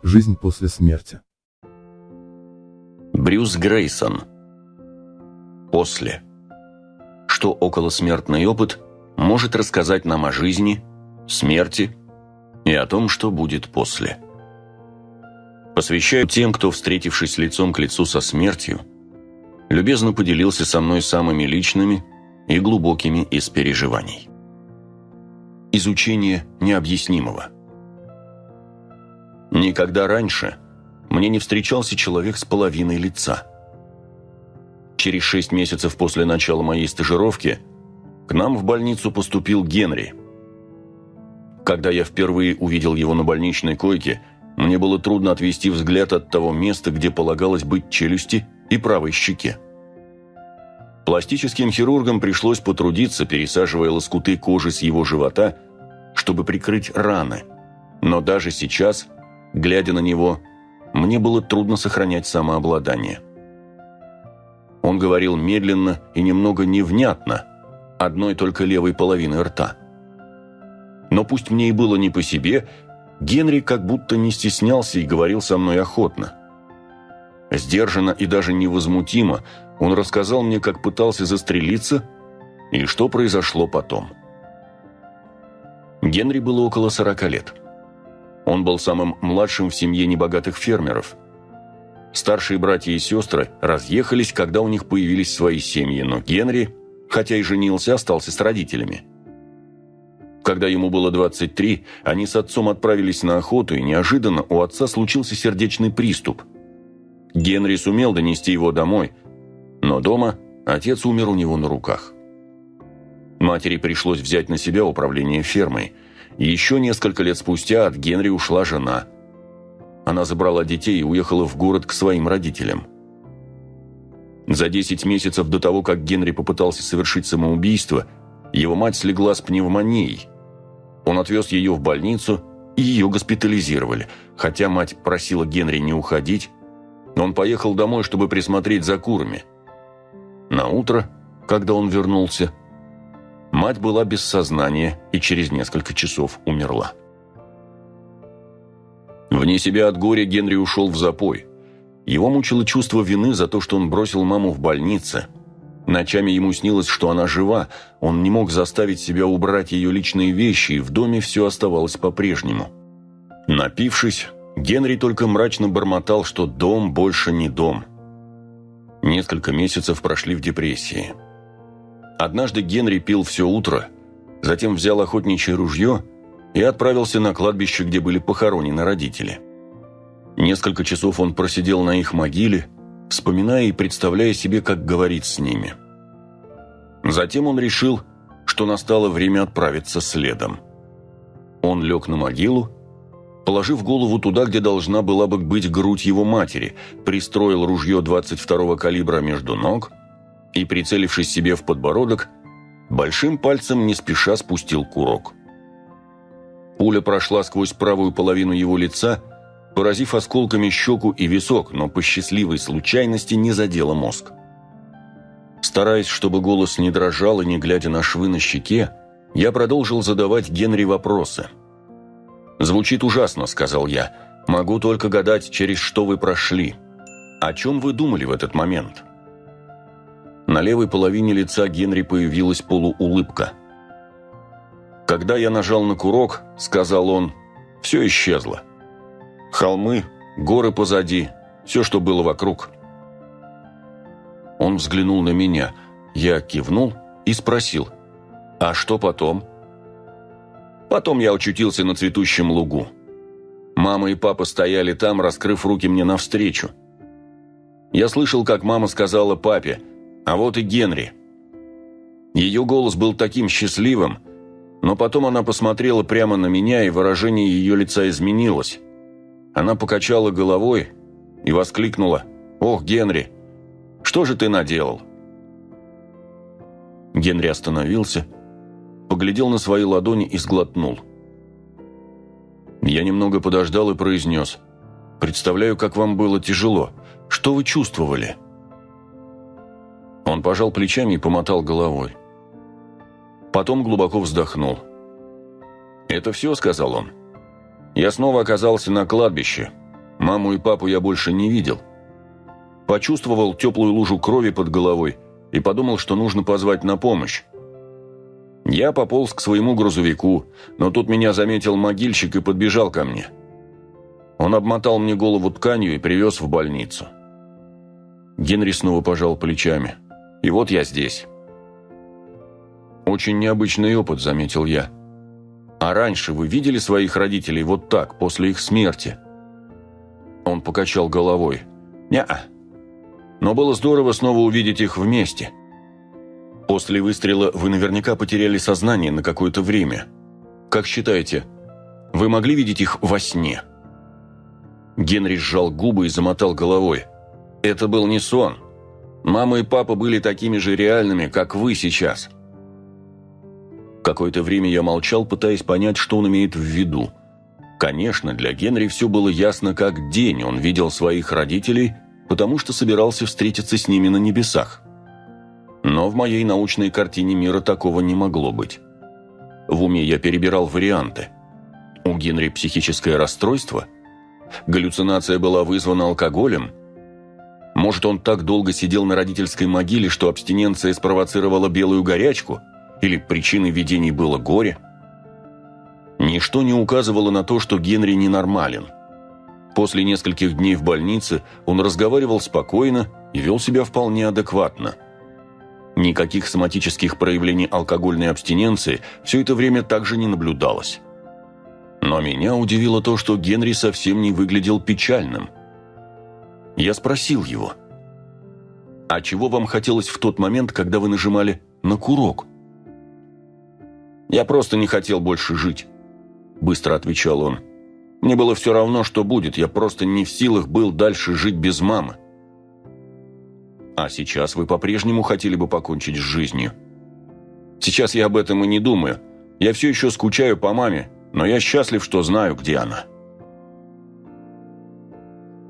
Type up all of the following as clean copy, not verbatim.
Жизнь после смерти. Брюс Грейсон. После. Что околосмертный опыт может рассказать нам о жизни, смерти и о том, что будет после. Посвящаю тем, кто, встретившись лицом к лицу со смертью, любезно поделился со мной самыми личными и глубокими из переживаний. Изучение необъяснимого. Никогда раньше мне не встречался человек с половиной лица. Через 6 месяцев после начала моей стажировки к нам в больницу поступил Генри. Когда я впервые увидел его на больничной койке, мне было трудно отвести взгляд от того места, где полагалось быть челюсти и правой щеке. Пластическим хирургам пришлось потрудиться, пересаживая лоскуты кожи с его живота, чтобы прикрыть раны. Но даже сейчас, глядя на него, мне было трудно сохранять самообладание. Он говорил медленно и немного невнятно, одной только левой половиной рта. Но пусть мне и было не по себе, Генри как будто не стеснялся и говорил со мной охотно. Сдержанно и даже невозмутимо он рассказал мне, как пытался застрелиться и что произошло потом. Генри было около 40 лет. Он был самым младшим в семье небогатых фермеров. Старшие братья и сестры разъехались, когда у них появились свои семьи, но Генри, хотя и женился, остался с родителями. Когда ему было 23, они с отцом отправились на охоту, и неожиданно у отца случился сердечный приступ. Генри сумел донести его домой, но дома отец умер у него на руках. Матери пришлось взять на себя управление фермой. И еще несколько лет спустя от Генри ушла жена. Она забрала детей и уехала в город к своим родителям. За 10 месяцев до того, как Генри попытался совершить самоубийство, его мать слегла с пневмонией. Он отвез ее в больницу, и ее госпитализировали. Хотя мать просила Генри не уходить, он поехал домой, чтобы присмотреть за курами. На утро, когда он вернулся, мать была без сознания и через несколько часов умерла. Вне себя от горя Генри ушел в запой. Его мучило чувство вины за то, что он бросил маму в больнице. Ночами ему снилось, что она жива. Он не мог заставить себя убрать ее личные вещи, и в доме все оставалось по-прежнему. Напившись, Генри только мрачно бормотал, что дом больше не дом. Несколько месяцев прошли в депрессии. Однажды Генри пил все утро, затем взял охотничье ружье и отправился на кладбище, где были похоронены родители. Несколько часов он просидел на их могиле, вспоминая и представляя себе, как говорит с ними. Затем он решил, что настало время отправиться следом. Он лег на могилу, положив голову туда, где должна была бы быть грудь его матери, пристроил ружье 22-го калибра между ног и, прицелившись себе в подбородок, большим пальцем не спеша спустил курок. Пуля прошла сквозь правую половину его лица, поразив осколками щеку и висок, но по счастливой случайности не задела мозг. Стараясь, чтобы голос не дрожал и не глядя на швы на щеке, я продолжил задавать Генри вопросы. «Звучит ужасно», — сказал я. «Могу только гадать, через что вы прошли. О чем вы думали в этот момент?» На левой половине лица Генри появилась полуулыбка. «Когда я нажал на курок, — сказал он, — все исчезло. Холмы, горы позади, все, что было вокруг». Он взглянул на меня. Я кивнул и спросил: «А что потом?» «Потом я очутился на цветущем лугу. Мама и папа стояли там, раскрыв руки мне навстречу. Я слышал, как мама сказала папе: «А вот и Генри». Ее голос был таким счастливым, но потом она посмотрела прямо на меня, и выражение ее лица изменилось. Она покачала головой и воскликнула: «Ох, Генри, что же ты наделал?» Генри остановился, поглядел на свои ладони и сглотнул. Я немного подождал и произнес: «Представляю, как вам было тяжело. Что вы чувствовали?» Он пожал плечами и помотал головой. Потом глубоко вздохнул. «Это все?» – сказал он. «Я снова оказался на кладбище. Маму и папу я больше не видел. Почувствовал теплую лужу крови под головой и подумал, что нужно позвать на помощь. Я пополз к своему грузовику, но тут меня заметил могильщик и подбежал ко мне. Он обмотал мне голову тканью и привез в больницу. Генри снова пожал плечами. И вот я здесь. «Очень необычный опыт», — заметил я. «А раньше вы видели своих родителей вот так, после их смерти?» Он покачал головой. «Не-а. Но было здорово снова увидеть их вместе. После выстрела вы наверняка потеряли сознание на какое-то время. Как считаете, вы могли видеть их во сне?» Генри сжал губы и замотал головой. «Это был не сон. Мама и папа были такими же реальными, как вы сейчас». Какое-то время я молчал, пытаясь понять, что он имеет в виду. Конечно, для Генри все было ясно как день. Он видел своих родителей, потому что собирался встретиться с ними на небесах. Но в моей научной картине мира такого не могло быть. В уме я перебирал варианты. У Генри психическое расстройство? Галлюцинация была вызвана алкоголем? Может, он так долго сидел на родительской могиле, что абстиненция спровоцировала белую горячку? Или причиной видений было горе? Ничто не указывало на то, что Генри ненормален. После нескольких дней в больнице он разговаривал спокойно и вел себя вполне адекватно. Никаких соматических проявлений алкогольной абстиненции все это время также не наблюдалось. Но меня удивило то, что Генри совсем не выглядел печальным. Я спросил его: «А чего вам хотелось в тот момент, когда вы нажимали на курок?» «Я просто не хотел больше жить», – быстро отвечал он. «Мне было все равно, что будет, я просто не в силах был дальше жить без мамы». «А сейчас вы по-прежнему хотели бы покончить с жизнью?» «Сейчас я об этом и не думаю. Я все еще скучаю по маме, но я счастлив, что знаю, где она».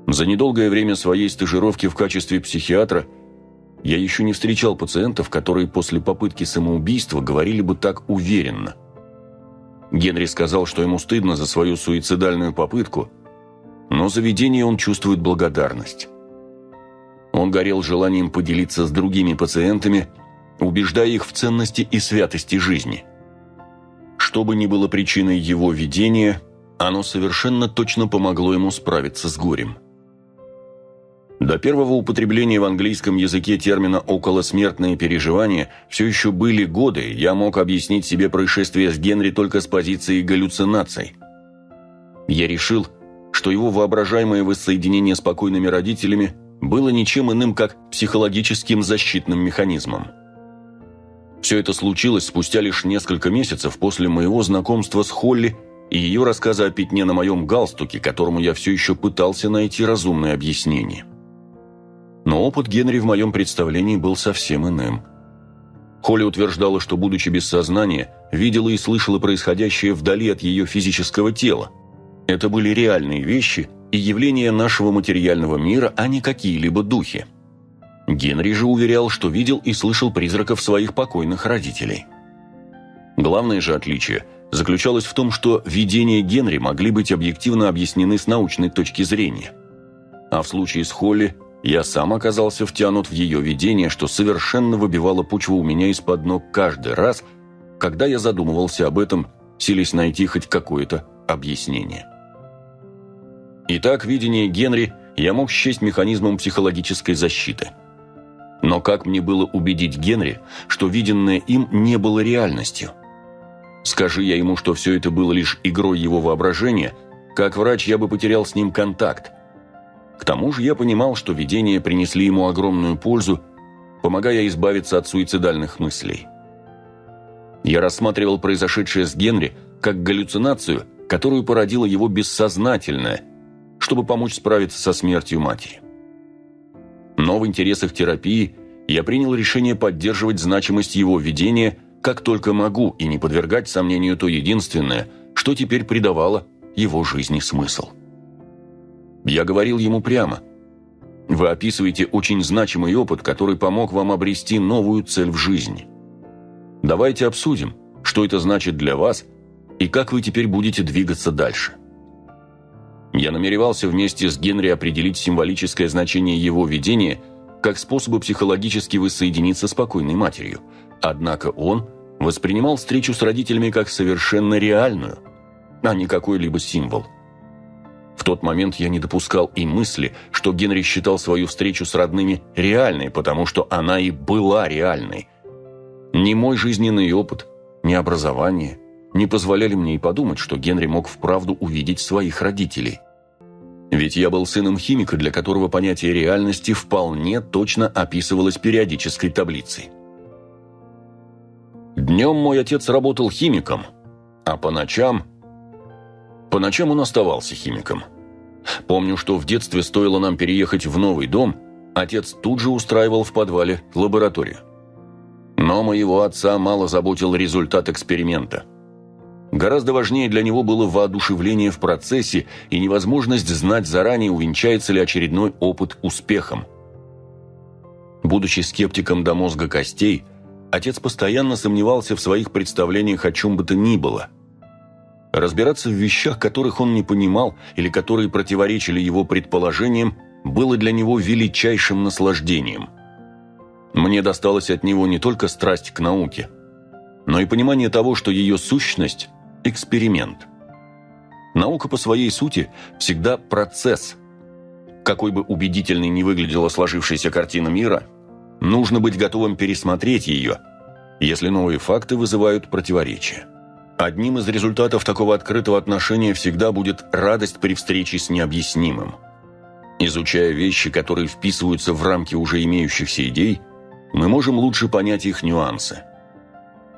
За недолгое время своей стажировки в качестве психиатра я еще не встречал пациентов, которые после попытки самоубийства говорили бы так уверенно. Генри сказал, что ему стыдно за свою суицидальную попытку, но за видение он чувствует благодарность. Он горел желанием поделиться с другими пациентами, убеждая их в ценности и святости жизни. Что бы ни было причиной его видения, оно совершенно точно помогло ему справиться с горем. До первого употребления в английском языке термина «околосмертные переживания» все еще были годы, и я мог объяснить себе происшествие с Генри только с позиции галлюцинаций. Я решил, что его воображаемое воссоединение с покойными родителями было ничем иным, как психологическим защитным механизмом. Все это случилось спустя лишь несколько месяцев после моего знакомства с Холли и ее рассказа о пятне на моем галстуке, которому я все еще пытался найти разумное объяснение. Но опыт Генри в моем представлении был совсем иным. Холли утверждала, что, будучи без сознания, видела и слышала происходящее вдали от ее физического тела. Это были реальные вещи и явления нашего материального мира, а не какие-либо духи. Генри же уверял, что видел и слышал призраков своих покойных родителей. Главное же отличие заключалось в том, что видения Генри могли быть объективно объяснены с научной точки зрения. А в случае с Холли я сам оказался втянут в ее видение, что совершенно выбивало почву у меня из-под ног каждый раз, когда я задумывался об этом, силясь найти хоть какое-то объяснение. Итак, видение Генри я мог счесть механизмом психологической защиты. Но как мне было убедить Генри, что виденное им не было реальностью? Скажи я ему, что все это было лишь игрой его воображения, как врач я бы потерял с ним контакт. К тому же я понимал, что видения принесли ему огромную пользу, помогая избавиться от суицидальных мыслей. Я рассматривал произошедшее с Генри как галлюцинацию, которую породило его бессознательное, чтобы помочь справиться со смертью матери. Но в интересах терапии я принял решение поддерживать значимость его видения как только могу и не подвергать сомнению то единственное, что теперь придавало его жизни смысл. Я говорил ему прямо: «Вы описываете очень значимый опыт, который помог вам обрести новую цель в жизни. Давайте обсудим, что это значит для вас и как вы теперь будете двигаться дальше». Я Я намеревался вместе с Генри определить символическое значение его видения как способа психологически воссоединиться с покойной матерью. Однако он воспринимал встречу с родителями как совершенно реальную, а не какой-либо символ. В тот момент я не допускал и мысли, что Генри считал свою встречу с родными реальной, потому что она и была реальной. Ни мой жизненный опыт, ни образование не позволяли мне и подумать, что Генри мог вправду увидеть своих родителей. Ведь я был сыном химика, для которого понятие реальности вполне точно описывалось периодической таблицей. Днем мой отец работал химиком, а по ночам он оставался химиком. Помню, что в детстве стоило нам переехать в новый дом, отец тут же устраивал в подвале лабораторию. Но моего отца мало заботил результат эксперимента. Гораздо важнее для него было воодушевление в процессе и невозможность знать заранее, увенчается ли очередной опыт успехом. Будучи скептиком до мозга костей, отец постоянно сомневался в своих представлениях о чем бы то ни было. Разбираться в вещах, которых он не понимал или которые противоречили его предположениям, было для него величайшим наслаждением. Мне досталась от него не только страсть к науке, но и понимание того, что ее сущность – эксперимент. Наука по своей сути всегда процесс. Какой бы убедительной ни выглядела сложившаяся картина мира, нужно быть готовым пересмотреть ее, если новые факты вызывают противоречия. Одним из результатов такого открытого отношения всегда будет радость при встрече с необъяснимым. Изучая вещи, которые вписываются в рамки уже имеющихся идей, мы можем лучше понять их нюансы.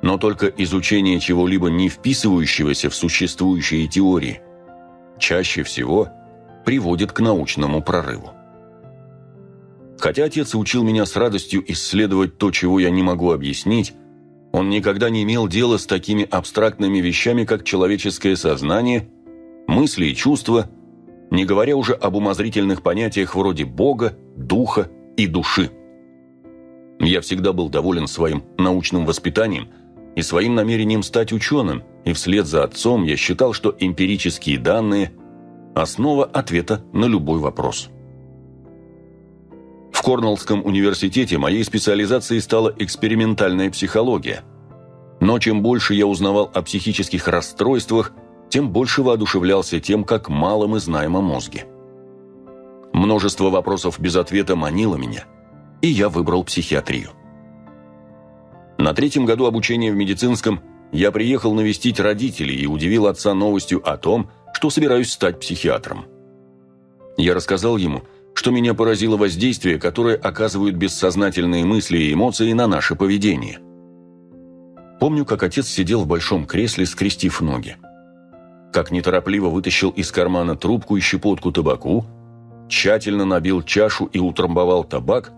Но только изучение чего-либо не вписывающегося в существующие теории чаще всего приводит к научному прорыву. Хотя отец учил меня с радостью исследовать то, чего я не могу объяснить, он никогда не имел дела с такими абстрактными вещами, как человеческое сознание, мысли и чувства, не говоря уже об умозрительных понятиях вроде Бога, духа и души. Я всегда был доволен своим научным воспитанием и своим намерением стать ученым, и вслед за отцом я считал, что эмпирические данные – основа ответа на любой вопрос. В Корнеллском университете моей специализацией стала экспериментальная психология. Но чем больше я узнавал о психических расстройствах, тем больше воодушевлялся тем, как мало мы знаем о мозге. Множество вопросов без ответа манило меня, и я выбрал психиатрию. На 3-м году обучения в медицинском я приехал навестить родителей и удивил отца новостью о том, что собираюсь стать психиатром. Я рассказал ему, что меня поразило воздействие, которое оказывают бессознательные мысли и эмоции на наше поведение. Помню, как отец сидел в большом кресле, скрестив ноги. Как неторопливо вытащил из кармана трубку и щепотку табаку, тщательно набил чашу и утрамбовал табак,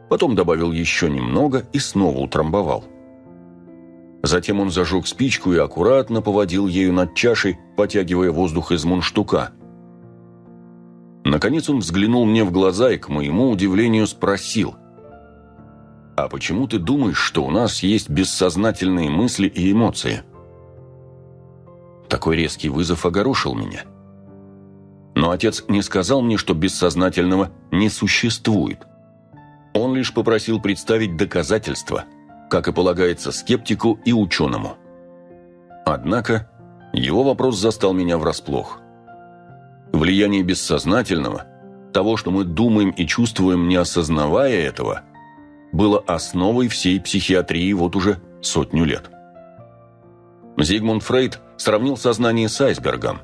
потом добавил еще немного и снова утрамбовал. Затем он зажег спичку и аккуратно поводил ею над чашей, потягивая воздух из мундштука. Наконец он взглянул мне в глаза и, к моему удивлению, спросил: «А почему ты думаешь, что у нас есть бессознательные мысли и эмоции?» Такой резкий вызов огорошил меня. Но отец не сказал мне, что бессознательного не существует. Он лишь попросил представить доказательства, как и полагается скептику и ученому. Однако его вопрос застал меня врасплох. Влияние бессознательного, того, что мы думаем и чувствуем, не осознавая этого, было основой всей психиатрии вот уже 100 лет. Зигмунд Фрейд сравнил сознание с айсбергом.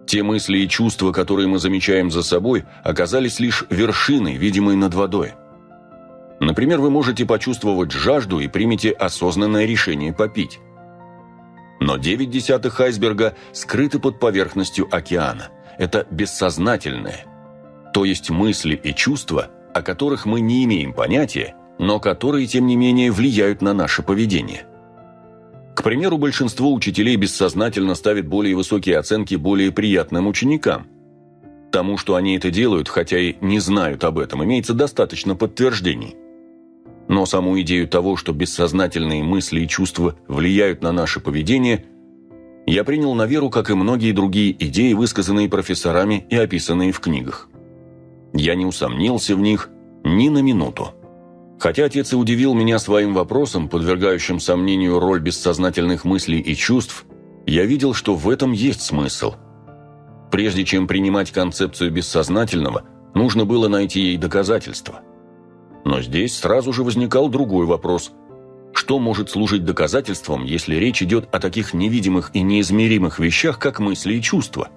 Те мысли и чувства, которые мы замечаем за собой, оказались лишь вершиной, видимой над водой. Например, вы можете почувствовать жажду и примете осознанное решение попить. Но 0,9 айсберга скрыты под поверхностью океана. Это бессознательное, то есть мысли и чувства, о которых мы не имеем понятия, но которые, тем не менее, влияют на наше поведение. К примеру, большинство учителей бессознательно ставит более высокие оценки более приятным ученикам. Тому, что они это делают, хотя и не знают об этом, имеется достаточно подтверждений. Но саму идею того, что бессознательные мысли и чувства влияют на наше поведение, Я принял на веру, как и многие другие идеи, высказанные профессорами и описанные в книгах. Я не усомнился в них ни на минуту. Хотя отец и удивил меня своим вопросом, подвергающим сомнению роль бессознательных мыслей и чувств, я видел, что в этом есть смысл. Прежде чем принимать концепцию бессознательного, нужно было найти ей доказательства. Но здесь сразу же возникал другой вопрос. Что может служить доказательством, если речь идет о таких невидимых и неизмеримых вещах, как мысли и чувства?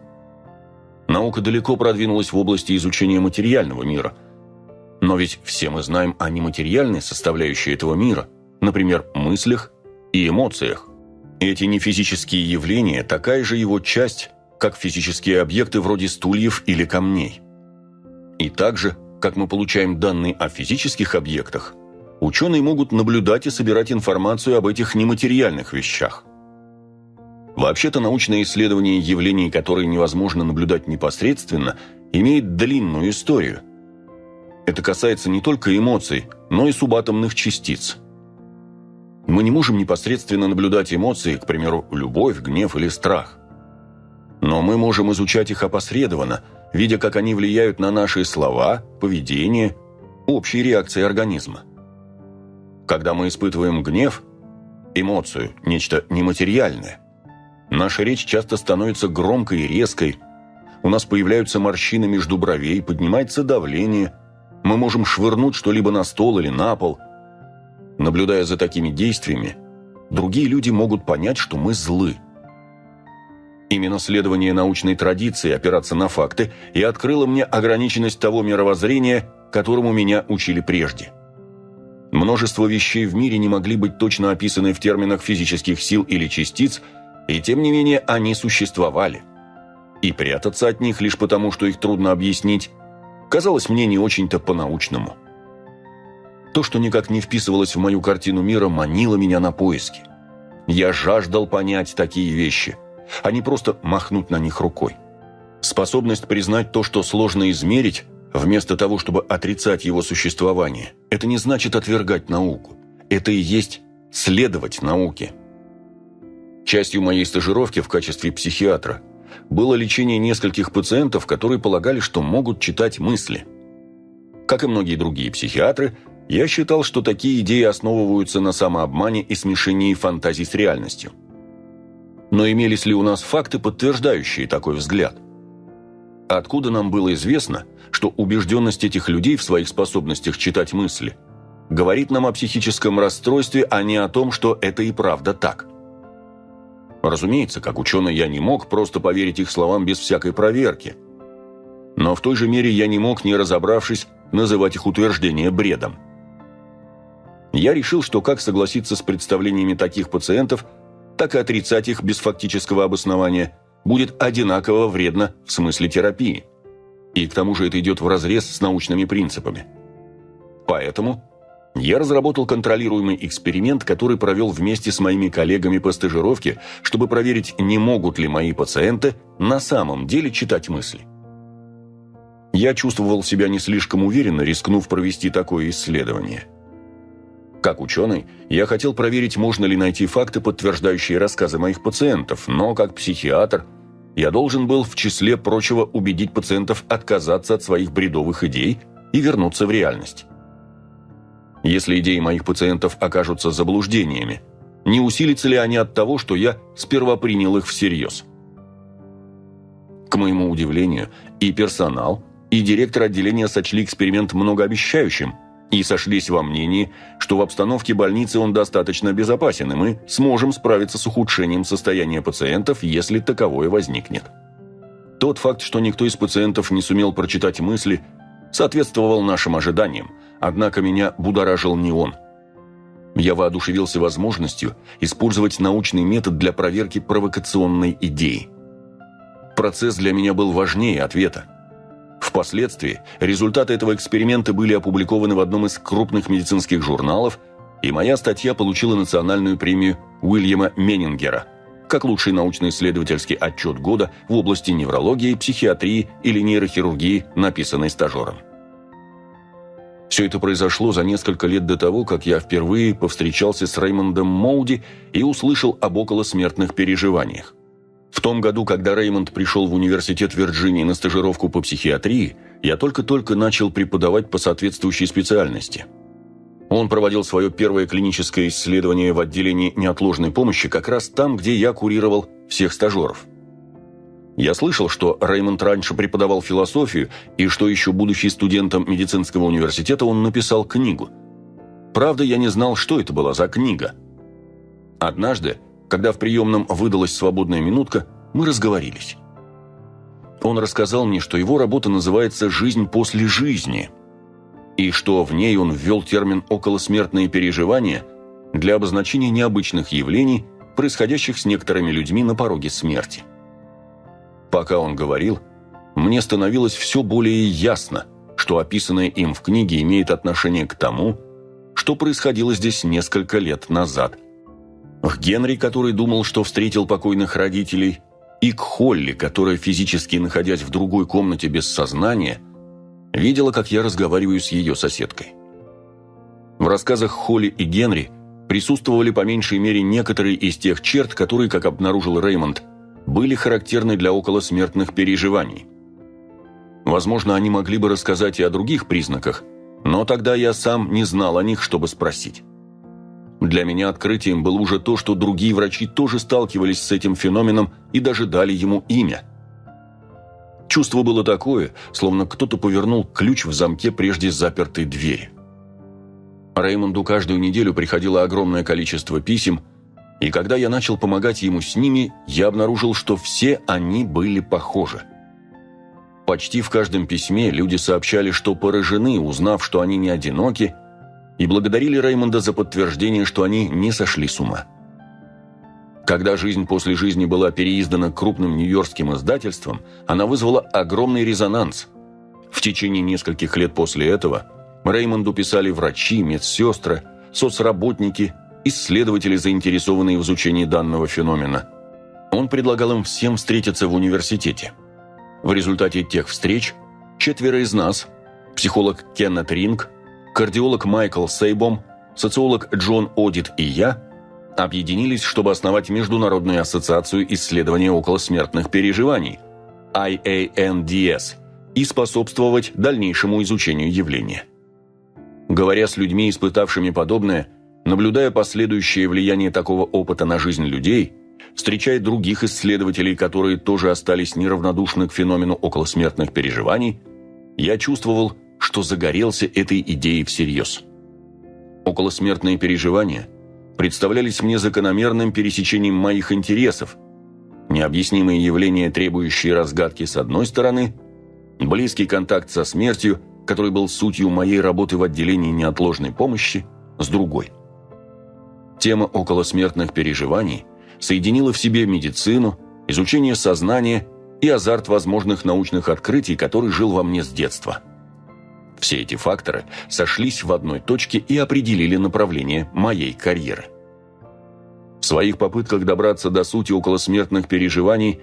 Наука далеко продвинулась в области изучения материального мира. Но ведь все мы знаем о нематериальной составляющей этого мира, например, мыслях и эмоциях. Эти нефизические явления – такая же его часть, как физические объекты вроде стульев или камней. И также, как мы получаем данные о физических объектах, ученые могут наблюдать и собирать информацию об этих нематериальных вещах. Вообще-то научное исследование явлений, которые невозможно наблюдать непосредственно, имеет длинную историю. Это касается не только эмоций, но и субатомных частиц. Мы не можем непосредственно наблюдать эмоции, к примеру, любовь, гнев или страх. Но мы можем изучать их опосредованно, видя, как они влияют на наши слова, поведение, общие реакции организма. Когда мы испытываем гнев, эмоцию, нечто нематериальное, наша речь часто становится громкой и резкой, у нас появляются морщины между бровей, поднимается давление, мы можем швырнуть что-либо на стол или на пол. Наблюдая за такими действиями, другие люди могут понять, что мы злы. Именно следование научной традиции, опираться на факты, и открыло мне ограниченность того мировоззрения, которому меня учили прежде. Множество вещей в мире не могли быть точно описаны в терминах физических сил или частиц, и тем не менее они существовали. И прятаться от них лишь потому, что их трудно объяснить, казалось мне не очень-то по-научному. То, что никак не вписывалось в мою картину мира, манило меня на поиски. Я жаждал понять такие вещи, а не просто махнуть на них рукой. Способность признать то, что сложно измерить, вместо того, чтобы отрицать его существование, это не значит отвергать науку. Это и есть следовать науке. Частью моей стажировки в качестве психиатра было лечение нескольких пациентов, которые полагали, что могут читать мысли. Как и многие другие психиатры, я считал, что такие идеи основываются на самообмане и смешении фантазий с реальностью. Но имелись ли у нас факты, подтверждающие такой взгляд? Откуда нам было известно, что убежденность этих людей в своих способностях читать мысли говорит нам о психическом расстройстве, а не о том, что это и правда так? Разумеется, как ученый я не мог просто поверить их словам без всякой проверки. Но в той же мере я не мог, не разобравшись, называть их утверждения бредом. Я решил, что как согласиться с представлениями таких пациентов, так и отрицать их без фактического обоснования будет одинаково вредно в смысле терапии. И к тому же это идет вразрез с научными принципами. Поэтому я разработал контролируемый эксперимент, который провел вместе с моими коллегами по стажировке, чтобы проверить, не могут ли мои пациенты на самом деле читать мысли. Я чувствовал себя не слишком уверенно, рискнув провести такое исследование. Как ученый, я хотел проверить, можно ли найти факты, подтверждающие рассказы моих пациентов, но как психиатр я должен был, в числе прочего, убедить пациентов отказаться от своих бредовых идей и вернуться в реальность. Если идеи моих пациентов окажутся заблуждениями, не усилятся ли они от того, что я сперва принял их всерьез? К моему удивлению, и персонал, и директор отделения сочли эксперимент многообещающим и сошлись во мнении, что в обстановке больницы он достаточно безопасен, и мы сможем справиться с ухудшением состояния пациентов, если таковое возникнет. Тот факт, что никто из пациентов не сумел прочитать мысли, соответствовал нашим ожиданиям, однако меня будоражил не он. Я воодушевился возможностью использовать научный метод для проверки провокационной идеи. Процесс для меня был важнее ответа. Впоследствии результаты этого эксперимента были опубликованы в одном из крупных медицинских журналов, и моя статья получила национальную премию Уильяма Меннингера как лучший научно-исследовательский отчет года в области неврологии, психиатрии или нейрохирургии, написанный стажером. Все это произошло за несколько лет до того, как я впервые повстречался с Реймондом Моуди и услышал об околосмертных переживаниях. В том году, когда Реймонд пришел в университет Вирджинии на стажировку по психиатрии, я только-только начал преподавать по соответствующей специальности. Он проводил свое первое клиническое исследование в отделении неотложной помощи как раз там, где я курировал всех стажеров. Я слышал, что Реймонд раньше преподавал философию, и что еще будучи студентом медицинского университета он написал книгу. Правда, я не знал, что это была за книга. Однажды, когда в приемном выдалась свободная минутка, мы разговорились. Он рассказал мне, что его работа называется «Жизнь после жизни», и что в ней он ввел термин «околосмертные переживания» для обозначения необычных явлений, происходящих с некоторыми людьми на пороге смерти. Пока он говорил, мне становилось все более ясно, что описанное им в книге имеет отношение к тому, что происходило здесь несколько лет назад. К Генри, который думал, что встретил покойных родителей, и к Холли, которая, физически находясь в другой комнате без сознания, видела, как я разговариваю с ее соседкой. В рассказах Холли и Генри присутствовали по меньшей мере некоторые из тех черт, которые, как обнаружил Реймонд, были характерны для околосмертных переживаний. Возможно, они могли бы рассказать и о других признаках, но тогда я сам не знал о них, чтобы спросить. Для меня открытием было уже то, что другие врачи тоже сталкивались с этим феноменом и даже дали ему имя. Чувство было такое, словно кто-то повернул ключ в замке прежде запертой двери. Реймонду каждую неделю приходило огромное количество писем, и когда я начал помогать ему с ними, я обнаружил, что все они были похожи. Почти в каждом письме люди сообщали, что поражены, узнав, что они не одиноки, и благодарили Реймонда за подтверждение, что они не сошли с ума. Когда «Жизнь после жизни» была переиздана крупным нью-йоркским издательством, она вызвала огромный резонанс. В течение нескольких лет после этого Реймонду писали врачи, медсестры, соцработники, исследователи, заинтересованные в изучении данного феномена. Он предлагал им всем встретиться в университете. В результате тех встреч 4 из нас – психолог Кеннет Ринг, кардиолог Майкл Сейбом, социолог Джон Одит и я – объединились, чтобы основать Международную ассоциацию исследования околосмертных переживаний – IANDS и способствовать дальнейшему изучению явления. Говоря с людьми, испытавшими подобное, наблюдая последующее влияние такого опыта на жизнь людей, встречая других исследователей, которые тоже остались неравнодушны к феномену околосмертных переживаний, я чувствовал, что загорелся этой идеей всерьез. Околосмертные переживания представлялись мне закономерным пересечением моих интересов, необъяснимые явления, требующие разгадки с одной стороны, близкий контакт со смертью, который был сутью моей работы в отделении неотложной помощи, с другой. Тема околосмертных переживаний соединила в себе медицину, изучение сознания и азарт возможных научных открытий, который жил во мне с детства. Все эти факторы сошлись в одной точке и определили направление моей карьеры. В своих попытках добраться до сути околосмертных переживаний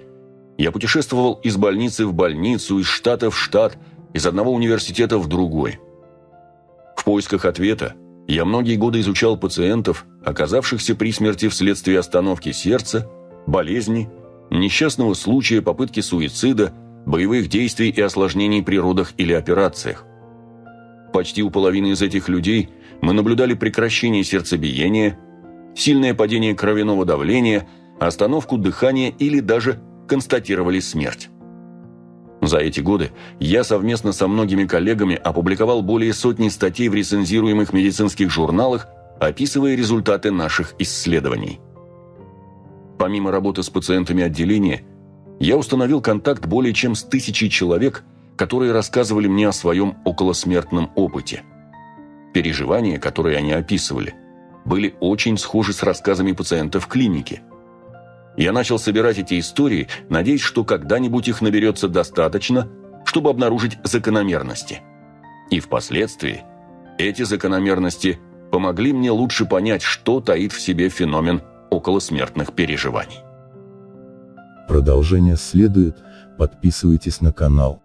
я путешествовал из больницы в больницу, из штата в штат, из одного университета в другой. В поисках ответа я многие годы изучал пациентов, оказавшихся при смерти вследствие остановки сердца, болезни, несчастного случая, попытки суицида, боевых действий и осложнений при родах или операциях. Почти у половины из этих людей мы наблюдали прекращение сердцебиения, сильное падение кровяного давления, остановку дыхания или даже констатировали смерть. За эти годы я совместно со многими коллегами опубликовал более сотни статей в рецензируемых медицинских журналах, описывая результаты наших исследований. Помимо работы с пациентами отделения, я установил контакт более чем с 1000 человек, которые рассказывали мне о своем околосмертном опыте. Переживания, которые они описывали, были очень схожи с рассказами пациентов в клинике. Я начал собирать эти истории, надеясь, что когда-нибудь их наберется достаточно, чтобы обнаружить закономерности. И впоследствии эти закономерности помогли мне лучше понять, что таит в себе феномен околосмертных переживаний. Продолжение следует. Подписывайтесь на канал.